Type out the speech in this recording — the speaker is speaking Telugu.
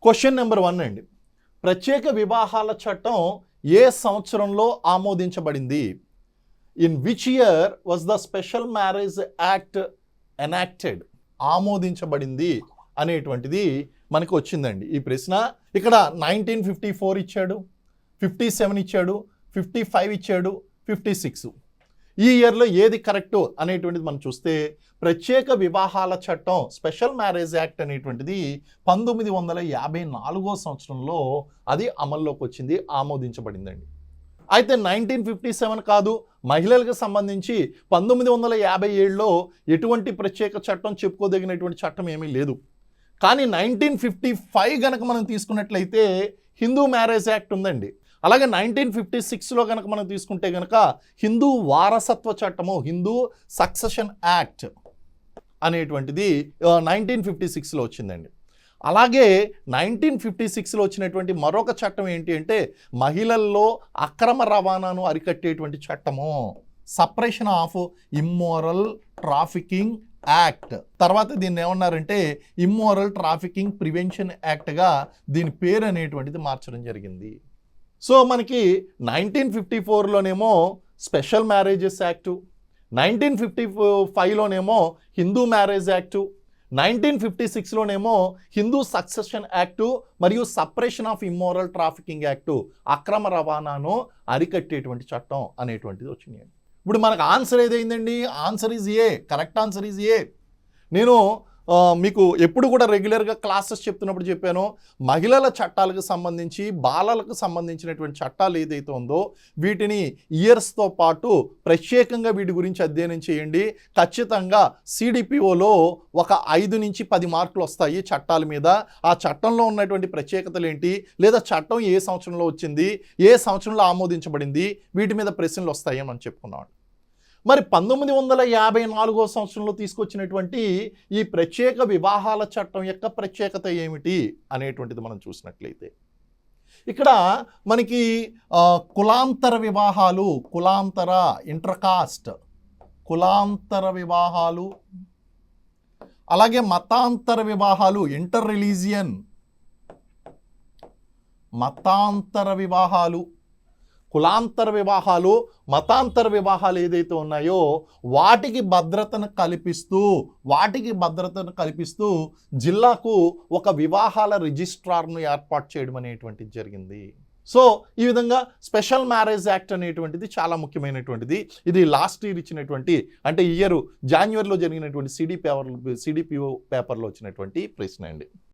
క్వశ్చన్ నెంబర్ 1 అండి. ప్రత్యేక వివాహాల చట్టం ఏ సంవత్సరంలో ఆమోదించబడింది? In which year was the special marriage act enacted? ఆమోదించబడింది అనేటువంటిది మనకు వచ్చిందండి ఈ ప్రశ్న. ఇక్కడ 1954 ఇచ్చాడు, 57 ఇచ్చాడు, 55 ఇచ్చాడు, 56. ఈ ఇయర్లో ఏది కరెక్ట్ అనేటువంటిది మనం చూస్తే ప్రత్యేక వివాహాల చట్టం స్పెషల్ మ్యారేజ్ యాక్ట్ అనేటువంటిది 1954 సంవత్సరంలో అది అమల్లోకి వచ్చింది, ఆమోదించబడిందండి. అయితే 1957 కాదు, మహిళలకు సంబంధించి 1957లో ఎటువంటి ప్రత్యేక చట్టం చెప్పుకోదగినటువంటి చట్టం ఏమీ లేదు. కానీ 1955 కనుక మనం తీసుకున్నట్లయితే హిందూ మ్యారేజ్ యాక్ట్ ఉందండి. అలాగే 1956లో కనుక మనం తీసుకుంటే కనుక హిందూ వారసత్వ చట్టము, హిందూ సక్సెషన్ యాక్ట్ అనేటువంటిది 1956లో వచ్చిందండి. అలాగే 1956లో వచ్చినటువంటి మరొక చట్టం ఏంటి అంటే మహిళల్లో అక్రమ రవాణాను అరికట్టేటువంటి చట్టము, suppression of immoral trafficking act. తర్వాత దీన్ని ఏమన్నారంటే ఇమ్మోరల్ ట్రాఫికింగ్ ప్రివెన్షన్ యాక్ట్గా దీని పేరు అనేటువంటిది మార్చడం జరిగింది. సో మనకి 1954లోనేమో స్పెషల్ మ్యారేజెస్ యాక్టు, 1955లోనేమో హిందూ మ్యారేజ్ యాక్టు, 1956లోనేమో హిందూ సక్సెషన్ యాక్టు మరియు suppression of immoral trafficking act, అక్రమ రవాణాను అరికట్టేటువంటి చట్టం అనేటువంటిది వచ్చినాయి. ఇప్పుడు మనకు ఆన్సర్ ఏదైందండి? Answer is A. Correct answer is A. నేను మీకు ఎప్పుడు కూడా రెగ్యులర్గా క్లాసెస్ చెప్తున్నప్పుడు చెప్పాను, మహిళల చట్టాలకు సంబంధించి బాలలకు సంబంధించినటువంటి చట్టాలు ఏదైతే ఉందో వీటిని ఇయర్స్తో పాటు ప్రత్యేకంగా వీటి గురించి అధ్యయనం చేయండి. ఖచ్చితంగా సిడిపిఓలో ఒక 5 నుంచి 10 మార్కులు వస్తాయి చట్టాల మీద. ఆ చట్టంలో ఉన్నటువంటి ప్రత్యేకతలు ఏంటి, లేదా చట్టం ఏ సంవత్సరంలో వచ్చింది, ఏ సంవత్సరంలో ఆమోదించబడింది, వీటి మీద ప్రశ్నలు వస్తాయని మనం చెప్పుకున్నాం. మరి 1954 సంవత్సరంలో తీసుకొచ్చినటువంటి ఈ ప్రత్యేక వివాహాల చట్టం యొక్క ప్రత్యేకత ఏమిటి అనేటువంటిది మనం చూసినట్లయితే ఇక్కడ మనకి కులాంతర వివాహాలు, కులాంతర వివాహాలు, అలాగే మతాంతర వివాహాలు, ఇంటర్ రిలీజియన్ మతాంతర వివాహాలు, కులాంతర వివాహాలు, మతాంతర వివాహాలు ఏదైతే ఉన్నాయో వాటికి భద్రతను కల్పిస్తూ జిల్లాకు ఒక వివాహాల రిజిస్ట్రార్ను ఏర్పాటు చేయడం అనేటువంటిది జరిగింది. సో ఈ విధంగా స్పెషల్ మ్యారేజ్ యాక్ట్ అనేటువంటిది చాలా ముఖ్యమైనటువంటిది. ఇది లాస్ట్ ఇయర్ ఇచ్చినటువంటి, అంటే ఈ ఇయర్ జాన్యువరిలో జరిగినటువంటి సిడిపిఓ పేపర్లో వచ్చినటువంటి ప్రశ్న అండి.